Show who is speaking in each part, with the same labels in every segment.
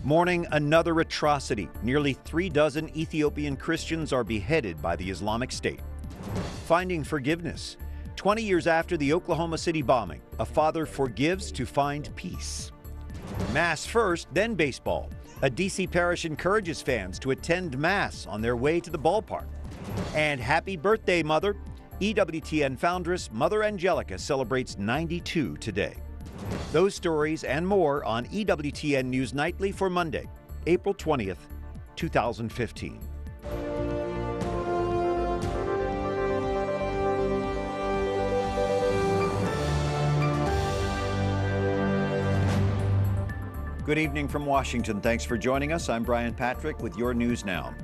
Speaker 1: Mourning another atrocity. Nearly 36 Ethiopian Christians are beheaded by the Islamic State. Finding forgiveness. 20 years after the Oklahoma City bombing, a father forgives to find peace. Mass first, then baseball. A D.C. parish encourages fans to attend Mass on their way to the ballpark. And happy birthday, Mother. EWTN foundress Mother Angelica celebrates 92 today. Those stories and more on EWTN News Nightly for Monday, April 20th, 2015. Good evening from Washington. Thanks for joining us. I'm Brian Patrick with your news now.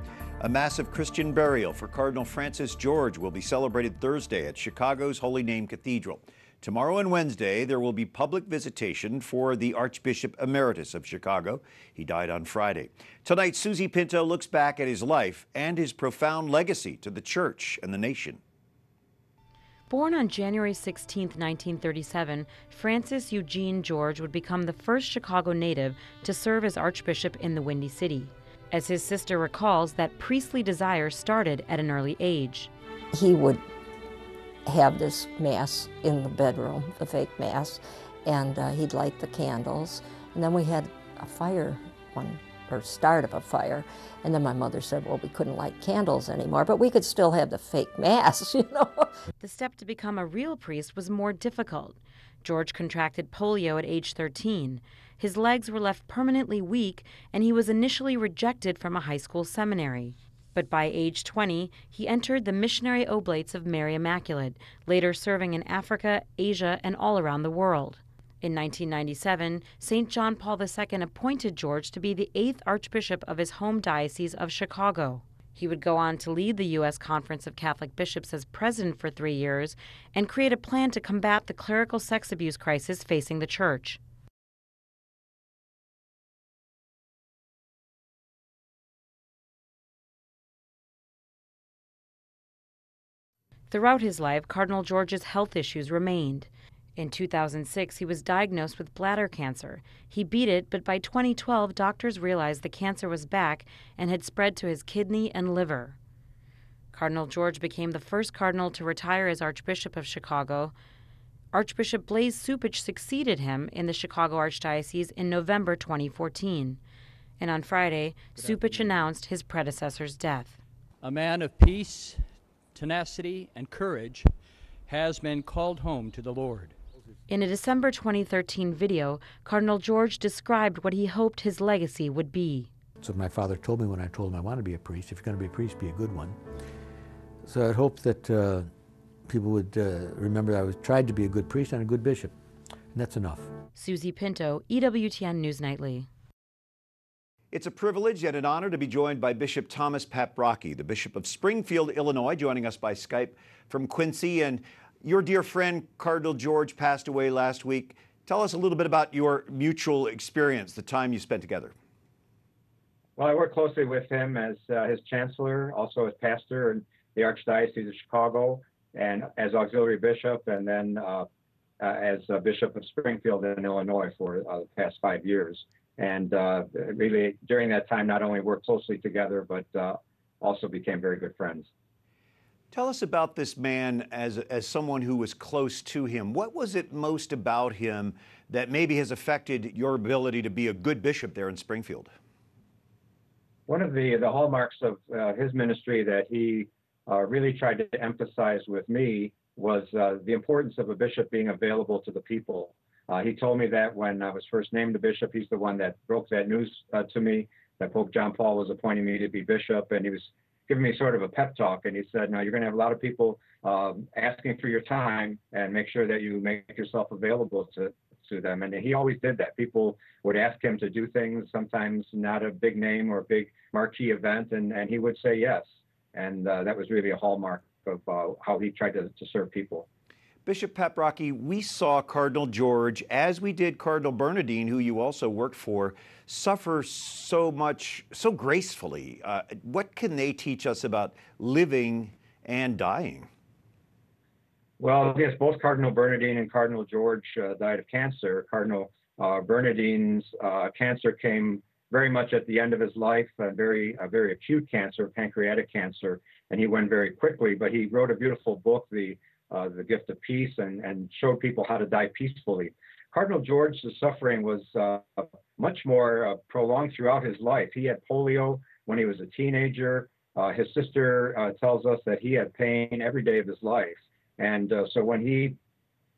Speaker 1: A massive Christian burial for Cardinal Francis George will be celebrated Thursday at Chicago's Holy Name Cathedral. Tomorrow and Wednesday, there will be public visitation for the Archbishop Emeritus of Chicago. He died on Friday. Tonight, Susie Pinto looks back at his life and his profound legacy to the Church and the nation.
Speaker 2: Born on January 16, 1937, Francis Eugene George would become the first Chicago native to serve as Archbishop in the Windy City. As his sister recalls, that priestly desire started at an early age.
Speaker 3: He would have this Mass in the bedroom, the fake Mass, and he'd light the candles. And then we had a fire, start of a fire, and then my mother said, well, we couldn't light candles anymore, but we could still have the fake Mass, you know.
Speaker 2: The step to become a real priest was more difficult. George contracted polio at age 13. His legs were left permanently weak, and he was initially rejected from a high school seminary. But by age 20, he entered the Missionary Oblates of Mary Immaculate, later serving in Africa, Asia, and all around the world. In 1997, St. John Paul II appointed George to be the 8th Archbishop of his home diocese of Chicago. He would go on to lead the U.S. Conference of Catholic Bishops as president for 3 years and create a plan to combat the clerical sex abuse crisis facing the Church. Throughout his life, Cardinal George's health issues remained. In 2006, he was diagnosed with bladder cancer. He beat it, but by 2012, doctors realized the cancer was back and had spread to his kidney and liver. Cardinal George became the first cardinal to retire as Archbishop of Chicago. Archbishop Blaise Cupich succeeded him in the Chicago Archdiocese in November 2014. And on Friday, Cupich announced his predecessor's death.
Speaker 4: A man of peace, tenacity, and courage has been called home to the Lord.
Speaker 2: In a December 2013 video, Cardinal George described what he hoped his legacy would be.
Speaker 5: That's what my father told me when I told him I want to be a priest. If you're going to be a priest, be a good one. So I'd hope that people would remember that I tried to be a good priest and a good bishop, and that's enough.
Speaker 2: Susie Pinto, EWTN News Nightly.
Speaker 1: It's a privilege and an honor to be joined by Bishop Thomas Paprocki, the Bishop of Springfield, Illinois, joining us by Skype from Quincy. And your dear friend, Cardinal George, passed away last week. Tell us a little bit about your mutual experience, the time you spent together.
Speaker 6: Well, I worked closely with him as his chancellor, also as pastor in the Archdiocese of Chicago, and as auxiliary bishop, and then as Bishop of Springfield in Illinois for the past 5 years. And really, during that time, not only worked closely together, but also became very good friends.
Speaker 1: Tell us about this man as someone who was close to him. What was it most about him that maybe has affected your ability to be a good bishop there in Springfield?
Speaker 6: One of the hallmarks of his ministry that he really tried to emphasize with me was the importance of a bishop being available to the people. He told me that when I was first named a bishop. He's the one that broke that news to me, that Pope John Paul was appointing me to be bishop, and he was giving me sort of a pep talk, and he said, now you're going to have a lot of people asking for your time, and make sure that you make yourself available to them. And he always did that. People would ask him to do things, sometimes not a big name or a big marquee event, and he would say yes. And that was really a hallmark of how he tried to serve people.
Speaker 1: Bishop Paprocki, we saw Cardinal George, as we did Cardinal Bernardine, who you also worked for, suffer so much, so gracefully. What can they teach us about living and dying?
Speaker 6: Well, yes, both Cardinal Bernardine and Cardinal George died of cancer. Cardinal Bernardine's cancer came very much at the end of his life, a very acute cancer, pancreatic cancer, and he went very quickly. But he wrote a beautiful book, The Gift of Peace, and showed people how to die peacefully. Cardinal George's suffering was much more prolonged throughout his life. He had polio when he was a teenager. His sister tells us that he had pain every day of his life. And so when he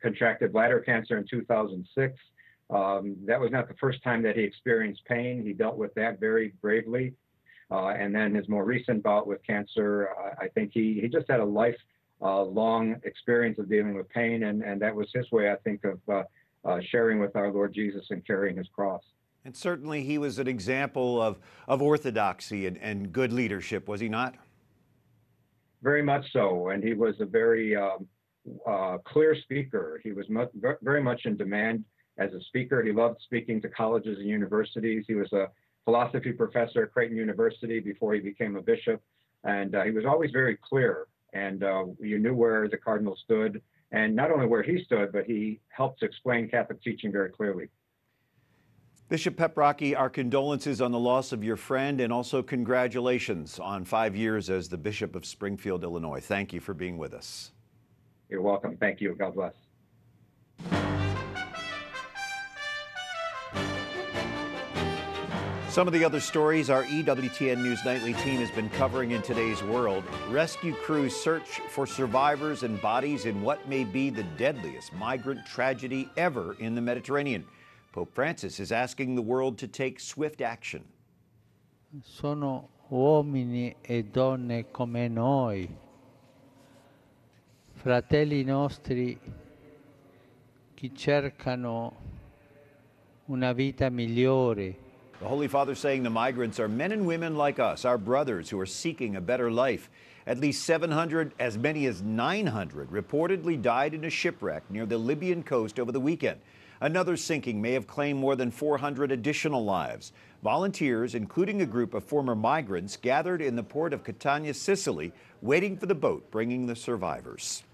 Speaker 6: contracted bladder cancer in 2006, that was not the first time that he experienced pain. He dealt with that very bravely. And then his more recent bout with cancer, I think he just had a life-long experience of dealing with pain. And that was his way, I think, of sharing with our Lord Jesus and carrying his cross.
Speaker 1: And certainly he was an example of orthodoxy and good leadership, was he not?
Speaker 6: Very much so. And he was a very clear speaker. He was very much in demand as a speaker. He loved speaking to colleges and universities. He was a philosophy professor at Creighton University before he became a bishop. And he was always very clear. And you knew where the cardinal stood. And not only where he stood, but he helped to explain Catholic teaching very clearly.
Speaker 1: Bishop Paprocki, our condolences on the loss of your friend, and also congratulations on 5 years as the Bishop of Springfield, Illinois. Thank you for being with us.
Speaker 6: You're welcome. Thank you. God bless.
Speaker 1: Some of the other stories our EWTN News Nightly team has been covering in today's world. Rescue crews search for survivors and bodies in what may be the deadliest migrant tragedy ever in the Mediterranean. Pope Francis is asking the world to take swift action.
Speaker 7: Sono uomini e donne come noi, fratelli nostri che cercano una vita migliore.
Speaker 1: The Holy Father saying the migrants are men and women like us, our brothers who are seeking a better life. At least 700, as many as 900, reportedly died in a shipwreck near the Libyan coast over the weekend. Another sinking may have claimed more than 400 additional lives. Volunteers, including a group of former migrants, gathered in the port of Catania, Sicily, waiting for the boat bringing the survivors.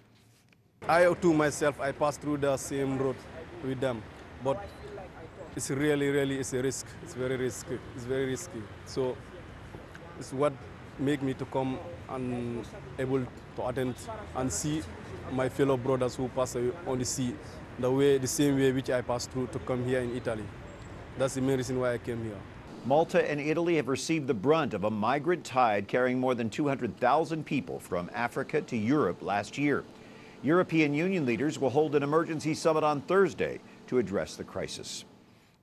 Speaker 8: I, too, myself, I passed through the same road with them, but it's really, it's a risk. It's very risky. It's very risky. So it's what made me to come and able to attend and see my fellow brothers who pass on the sea, the same way which I passed through to come here in Italy. That's the main reason why I came here.
Speaker 1: Malta and Italy have received the brunt of a migrant tide carrying more than 200,000 people from Africa to Europe last year. European Union leaders will hold an emergency summit on Thursday to address the crisis.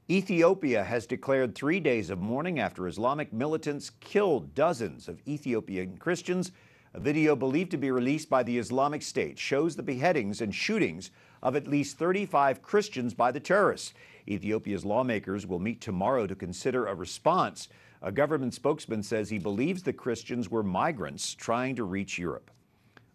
Speaker 1: Ethiopia has declared 3 days of mourning after Islamic militants killed dozens of Ethiopian Christians. A video believed to be released by the Islamic State shows the beheadings and shootings of at least 35 Christians by the terrorists. Ethiopia's lawmakers will meet tomorrow to consider a response. A government spokesman says he believes the Christians were migrants trying to reach Europe.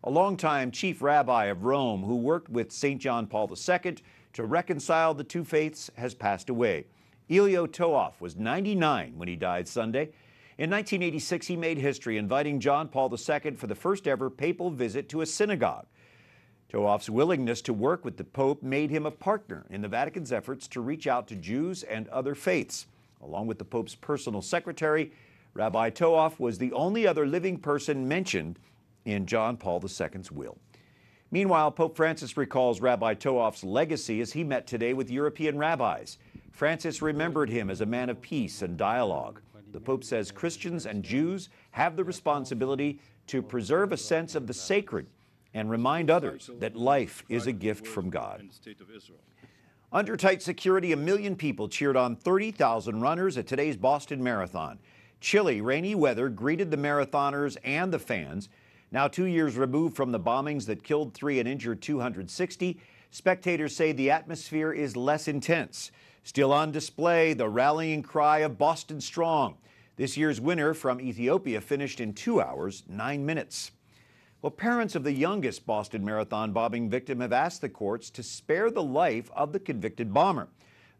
Speaker 1: A longtime chief rabbi of Rome who worked with St. John Paul II to reconcile the two faiths has passed away. Elio Toaf was 99 when he died Sunday. In 1986, he made history inviting John Paul II for the first ever papal visit to a synagogue. Toaf's willingness to work with the Pope made him a partner in the Vatican's efforts to reach out to Jews and other faiths. Along with the Pope's personal secretary, Rabbi Toaf was the only other living person mentioned in John Paul II's will. Meanwhile, Pope Francis recalls Rabbi Toaf's legacy as he met today with European rabbis. Francis remembered him as a man of peace and dialogue. The Pope says Christians and Jews have the responsibility to preserve a sense of the sacred and remind others that life is a gift from God. Under tight security, 1 million people cheered on 30,000 runners at today's Boston Marathon. Chilly, rainy weather greeted the marathoners and the fans. Now 2 years removed from the bombings that killed 3 and injured 260, spectators say the atmosphere is less intense. Still on display, the rallying cry of Boston Strong. This year's winner from Ethiopia finished in 2 hours, 9 minutes. Well, parents of the youngest Boston Marathon bombing victim have asked the courts to spare the life of the convicted bomber.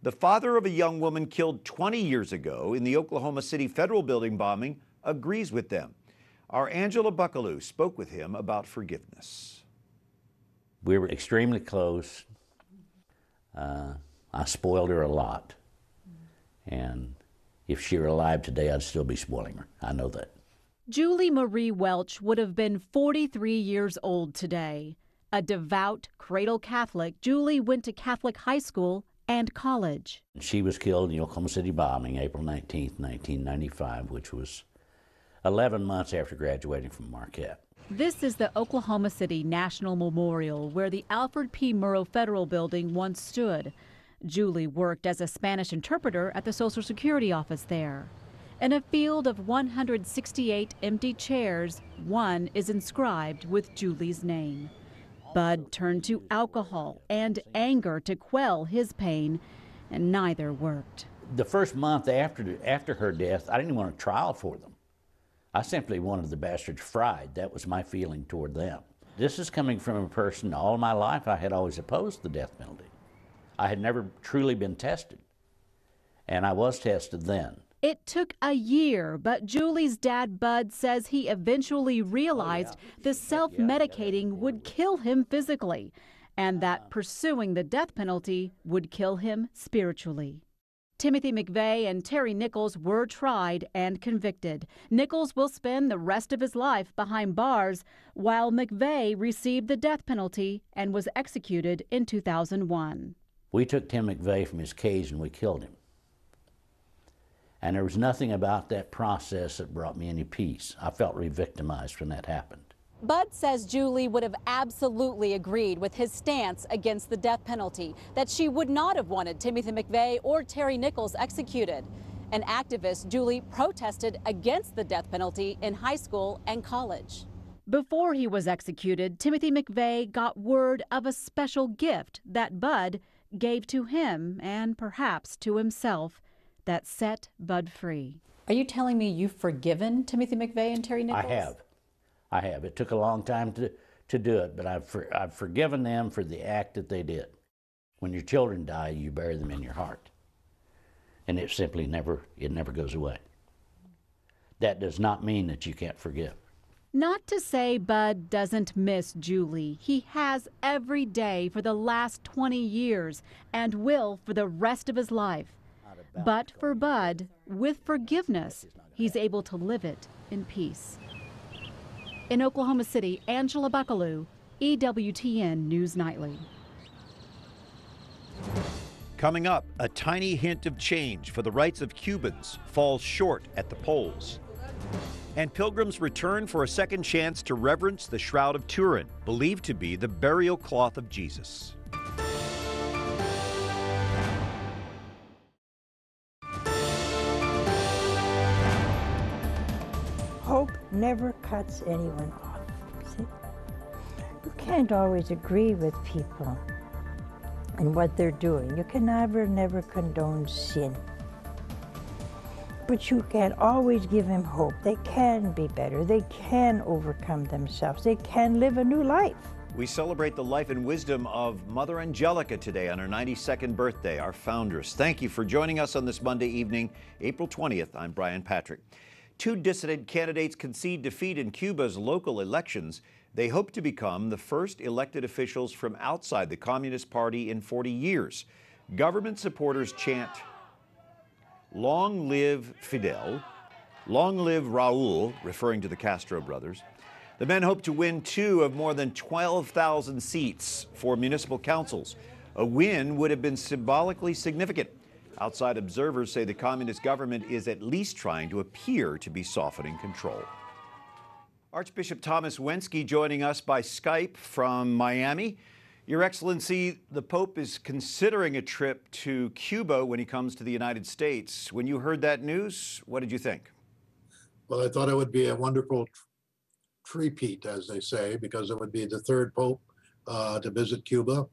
Speaker 1: The father of a young woman killed 20 years ago in the Oklahoma City Federal Building bombing agrees with them. Our Angela Buckelew spoke with him about forgiveness.
Speaker 9: We were extremely close. I spoiled her a lot. And if she were alive today, I'd still be spoiling her. I know that.
Speaker 10: Julie Marie Welch would have been 43 years old today. A devout cradle Catholic, Julie went to Catholic high school and college.
Speaker 9: She was killed in the Oklahoma City bombing April 19th, 1995, which was 11 months after graduating from Marquette.
Speaker 10: This is the Oklahoma City National Memorial, where the Alfred P. Murrow Federal Building once stood. Julie worked as a Spanish interpreter at the Social Security office there. In a field of 168 empty chairs, one is inscribed with Julie's name. Bud turned to alcohol and anger to quell his pain, and neither worked.
Speaker 9: The first month after her death, I didn't want a trial for them. I simply wanted the bastards fried. That was my feeling toward them. This is coming from a person all my life I had always opposed the death penalty. I had never truly been tested, and I was tested then.
Speaker 10: It took a year, but Julie's dad, Bud, says he eventually realized the self-medicating would kill him physically, and that pursuing the death penalty would kill him spiritually. Timothy McVeigh and Terry Nichols were tried and convicted. Nichols will spend the rest of his life behind bars, while McVeigh received the death penalty and was executed in 2001.
Speaker 9: We took Tim McVeigh from his cage and we killed him. And there was nothing about that process that brought me any peace. I felt re-victimized when that happened.
Speaker 10: Bud says Julie would have absolutely agreed with his stance against the death penalty, that she would not have wanted Timothy McVeigh or Terry Nichols executed. An activist, Julie protested against the death penalty in high school and college. Before he was executed, Timothy McVeigh got word of a special gift that Bud gave to him and perhaps to himself that set Bud free. Are you telling me you've forgiven Timothy McVeigh and Terry Nichols?
Speaker 9: I have. It took a long time to do it, but I've forgiven them for the act that they did. When your children die, you bury them in your heart. And it simply never goes away. That does not mean that you can't forgive.
Speaker 10: Not to say Bud doesn't miss Julie. He has every day for the last 20 years and will for the rest of his life. But for Bud, with forgiveness, he's able to live it in peace. In Oklahoma City, Angela Buckelew, EWTN News Nightly.
Speaker 1: Coming up, a tiny hint of change for the rights of Cubans falls short at the polls. And pilgrims return for a second chance to reverence the Shroud of Turin, believed to be the burial cloth of Jesus.
Speaker 11: Hope never cuts anyone off. See? You can't always agree with people and what they're doing. You can never condone sin. But you can always give them hope. They can be better. They can overcome themselves. They can live a new life.
Speaker 1: We celebrate the life and wisdom of Mother Angelica today on her 92nd birthday, our foundress. Thank you for joining us on this Monday evening, April 20th. I'm Brian Patrick. Two dissident candidates concede defeat in Cuba's local elections. They hope to become the first elected officials from outside the Communist Party in 40 years. Government supporters chant, "Long live Fidel," "Long live Raul," referring to the Castro brothers. The men hope to win 2 of more than 12,000 seats for municipal councils. A win would have been symbolically significant. Outside observers say the communist government is at least trying to appear to be softening control. Archbishop Thomas Wenski joining us by Skype from Miami. Your Excellency, the Pope is considering a trip to Cuba when he comes to the United States. When you heard that news, what did you think?
Speaker 12: Well, I thought it would be a wonderful repeat, as they say, because it would be the third Pope to visit Cuba.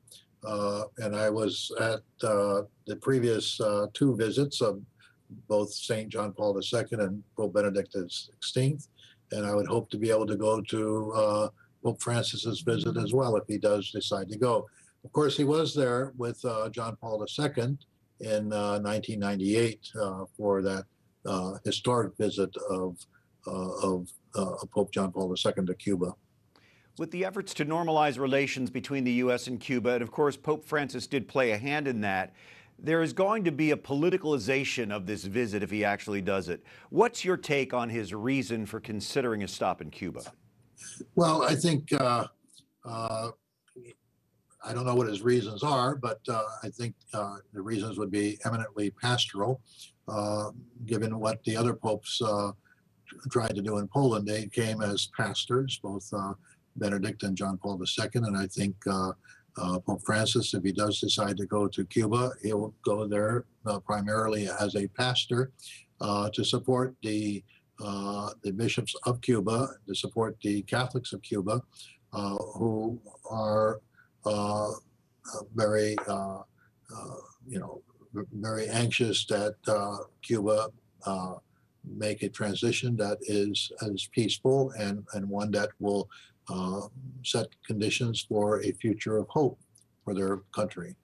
Speaker 12: And I was at the previous 2 visits of both St. John Paul II and Pope Benedict XVI. And I would hope to be able to go to Pope Francis's visit as well if he does decide to go. Of course, he was there with John Paul II in 1998 for that historic visit of Pope John Paul II to Cuba.
Speaker 1: With the efforts to normalize relations between the U.S. and Cuba, and of course Pope Francis did play a hand in that, There is going to be a politicalization of this visit if he actually does it. What's your take on his reason for considering a stop in Cuba?
Speaker 12: Well, I think, I don't know what his reasons are, but I think the reasons would be eminently pastoral, given what the other popes tried to do in Poland. They came as pastors, both Benedict and John Paul II, and I think Pope Francis, if he does decide to go to Cuba, he will go there primarily as a pastor to support the bishops of Cuba, to support the Catholics of Cuba, who are very, very anxious that Cuba make a transition that is peaceful and one that will set conditions for a future of hope for their country.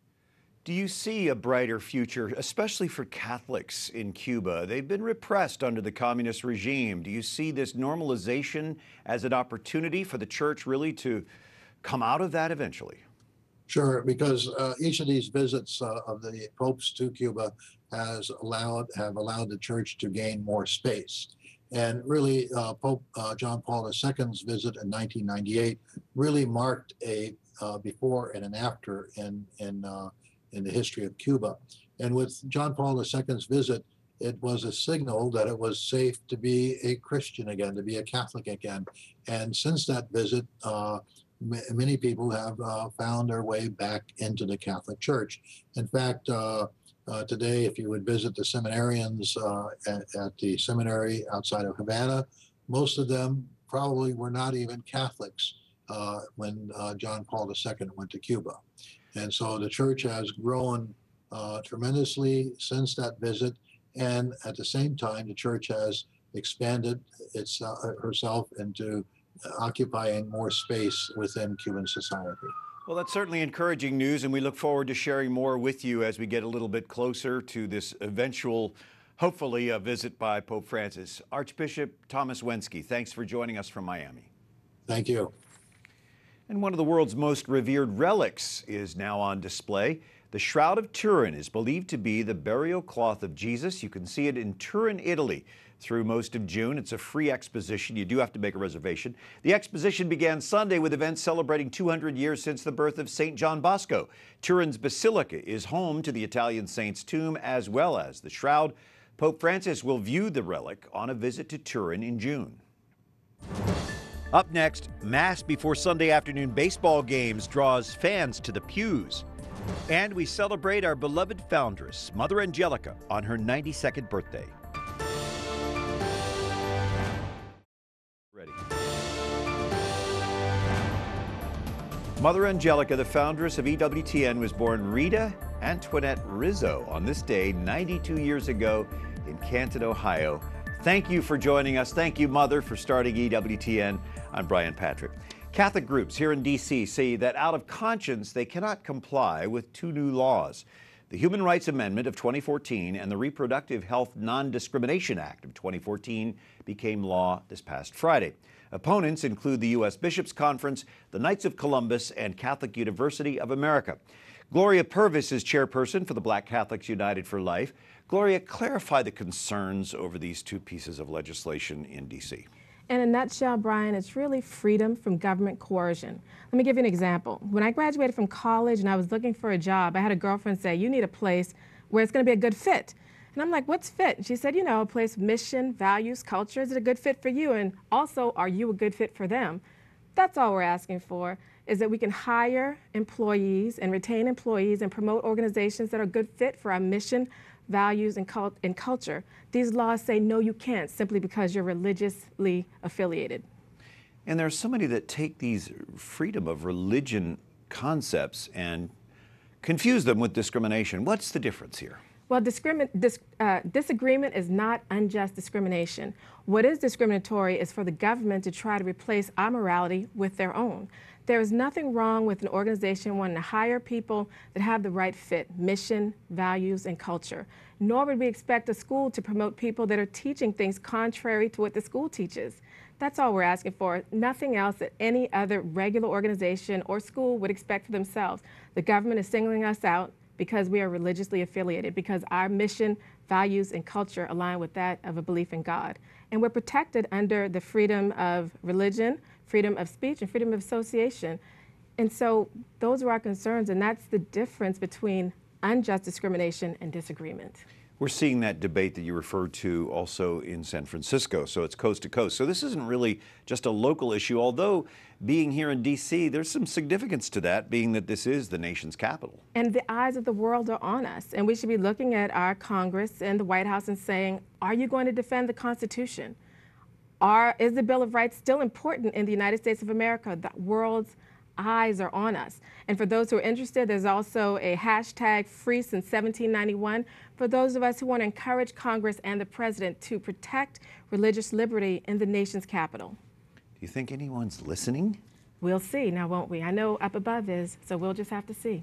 Speaker 1: Do you see a brighter future, especially for Catholics in Cuba? They've been repressed under the communist regime. Do you see this normalization as an opportunity for the church really to come out of that eventually?
Speaker 12: Sure, because each of these visits of the popes to Cuba have allowed the church to gain more space. And really, Pope John Paul II's visit in 1998 really marked a before and an after in the history of Cuba. And with John Paul II's visit, it was a signal that it was safe to be a Christian again, to be a Catholic again. And since that visit, many people have found their way back into the Catholic Church. In fact, today, if you would visit the seminarians at the seminary outside of Havana, most of them probably were not even Catholics when John Paul II went to Cuba. And so the church has grown tremendously since that visit. And at the same time, the church has expanded herself into occupying more space within Cuban society.
Speaker 1: Well, that's certainly encouraging news, and we look forward to sharing more with you as we get a little bit closer to this eventual, hopefully, a visit by Pope Francis. Archbishop Thomas Wenski, thanks for joining us from Miami.
Speaker 12: Thank you.
Speaker 1: And one of the world's most revered relics is now on display. The Shroud of Turin is believed to be the burial cloth of Jesus. You can see it in Turin, Italy, through most of June. It's a free exposition. You do have to make a reservation. The exposition began Sunday with events celebrating 200 years since the birth of St. John Bosco. Turin's Basilica is home to the Italian saint's tomb as well as the shroud. Pope Francis will view the relic on a visit to Turin in June. Up next, Mass before Sunday afternoon baseball games draws fans to the pews. And we celebrate our beloved foundress, Mother Angelica, on her 92nd birthday. Ready. Mother Angelica, the foundress of EWTN, was born Rita Antoinette Rizzo on this day 92 years ago in Canton, Ohio. Thank you for joining us. Thank you, Mother, for starting EWTN. I'm Brian Patrick. Catholic groups here in D.C. say that out of conscience, they cannot comply with two new laws. The Human Rights Amendment of 2014 and the Reproductive Health Non-Discrimination Act of 2014 became law this past Friday. Opponents include the U.S. Bishops' Conference, the Knights of Columbus, and Catholic University of America. Gloria Purvis is chairperson for the Black Catholics United for Life. Gloria, clarify the concerns over these two pieces of legislation in D.C.
Speaker 13: In a nutshell, Brian, it's really freedom from government coercion. Let me give you an example. When I graduated from college and I was looking for a job, I had a girlfriend say, you need a place where it's going to be a good fit. And I'm like, what's fit? And she said, you know, a place with mission, values, culture. Is it a good fit for you? And also, are you a good fit for them? That's all we're asking for, is that we can hire employees and retain employees and promote organizations that are a good fit for our mission, values, and culture. These laws say, no, you can't, simply because you're religiously affiliated.
Speaker 1: And there are so many that take these freedom of religion concepts and confuse them with discrimination. What's the difference here?
Speaker 13: Well, disagreement is not unjust discrimination. What is discriminatory is for the government to try to replace our morality with their own. There is nothing wrong with an organization wanting to hire people that have the right fit, mission, values, and culture. Nor would we expect a school to promote people that are teaching things contrary to what the school teaches. That's all we're asking for. Nothing else that any other regular organization or school would expect for themselves. The government is singling us out because we are religiously affiliated, because our mission, values, and culture align with that of a belief in God. And we're protected under the freedom of religion, freedom of speech, and freedom of association. And so those are our concerns, and that's the difference between unjust discrimination and disagreement.
Speaker 1: We're seeing that debate that you referred to also in San Francisco, so it's coast to coast. So this isn't really just a local issue, although being here in D.C., there's some significance to that, being that this is the nation's capital. And
Speaker 13: the eyes of the world are on us, and we should be looking at our Congress and the White House and saying, are you going to defend the Constitution? Is the Bill of Rights still important in the United States of America? The world's eyes are on us. And for those who are interested, there's also a hashtag free since 1791 for those of us who want to encourage Congress and the President to protect religious liberty in the nation's capital.
Speaker 1: Do you think anyone's listening?
Speaker 13: We'll see now, won't we? I know up above is, so we'll just have to see.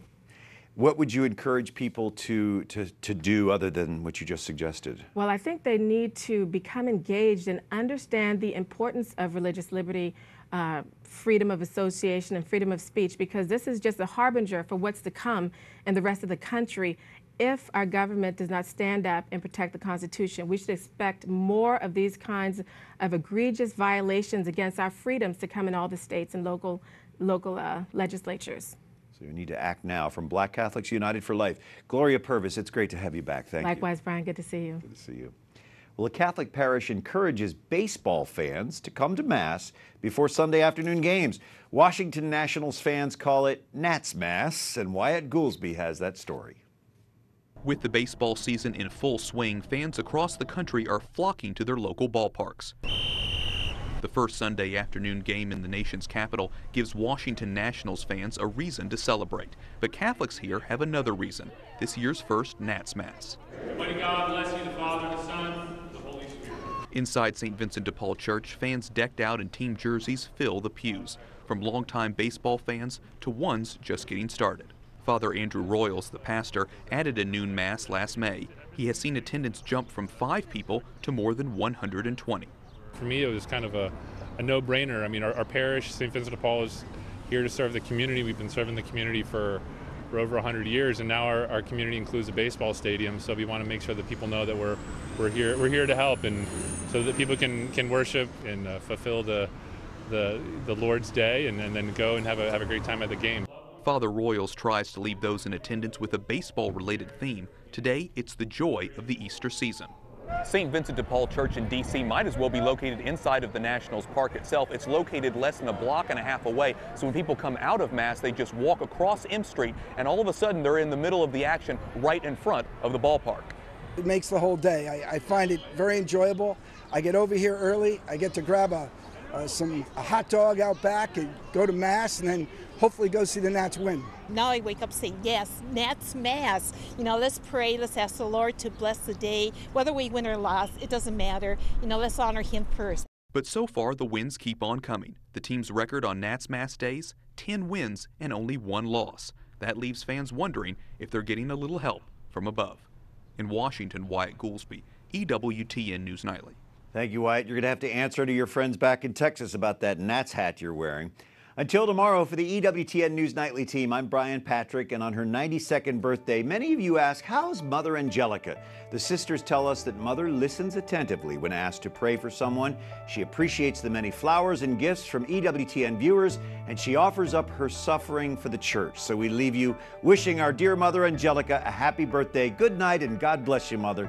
Speaker 1: What would you encourage people to do other than what you just suggested?
Speaker 13: Well, I think they need to become engaged and understand the importance of religious liberty, freedom of association, and freedom of speech, because this is just a harbinger for what's to come in the rest of the country. If our government does not stand up and protect the Constitution, we should expect more of these kinds of egregious violations against our freedoms to come in all the states and local legislatures.
Speaker 1: So you need to act now. From Black Catholics United for Life, Gloria Purvis, it's great to have you back. Thank you.
Speaker 13: Likewise, Brian, good to see you.
Speaker 1: Good to see you. Well, a Catholic parish encourages baseball fans to come to Mass before Sunday afternoon games. Washington Nationals fans call it Nats Mass, and Wyatt Goolsby has that story.
Speaker 14: With the baseball season in full swing, fans across the country are flocking to their local ballparks. The first Sunday afternoon game in the nation's capital gives Washington Nationals fans a reason to celebrate. But Catholics here have another reason, this year's first Nats Mass.
Speaker 15: Almighty God bless you, the Father, the Son, the Holy Spirit.
Speaker 14: Inside St. Vincent de Paul Church, fans decked out in team jerseys fill the pews, from longtime baseball fans to ones just getting started. Father Andrew Royals, the pastor, added a noon Mass last May. He has seen attendance jump from 5 people to more than 120.
Speaker 15: For me, it was kind of a no-brainer. I mean, our parish, St. Vincent de Paul, is here to serve the community. We've been serving the community for over 100 years, and now our community includes a baseball stadium. So we want to make sure that people know that we're here to help, and so that people can worship and fulfill the Lord's Day, and then go and have a great time at the game.
Speaker 14: Father Royals tries to leave those in attendance with a baseball-related theme. Today, it's the joy of the Easter season.
Speaker 16: St. Vincent de Paul Church in D.C. might as well be located inside of the Nationals Park itself. It's located less than a block and a half away, so when people come out of Mass, they just walk across M Street, and all of a sudden they're in the middle of the action right in front of the ballpark.
Speaker 17: It makes the whole day. I find it very enjoyable. I get over here early. I get to grab a hot dog out back and go to Mass, and then hopefully go see the Nats win.
Speaker 18: Now I wake up saying, yes, Nats Mass. You know, let's pray, let's ask the Lord to bless the day. Whether we win or lose, it doesn't matter. You know, let's honor Him first.
Speaker 14: But so far, the wins keep on coming. The team's record on Nats Mass days, 10 wins and only 1 loss. That leaves fans wondering if they're getting a little help from above. In Washington, Wyatt Goolsby, EWTN News Nightly.
Speaker 1: Thank you, Wyatt. You're going to have to answer to your friends back in Texas about that Nats hat you're wearing. Until tomorrow, for the EWTN News Nightly team, I'm Brian Patrick, and on her 92nd birthday, many of you ask, how's Mother Angelica? The sisters tell us that Mother listens attentively when asked to pray for someone. She appreciates the many flowers and gifts from EWTN viewers, and she offers up her suffering for the church. So we leave you wishing our dear Mother Angelica a happy birthday. Good night, and God bless you, Mother.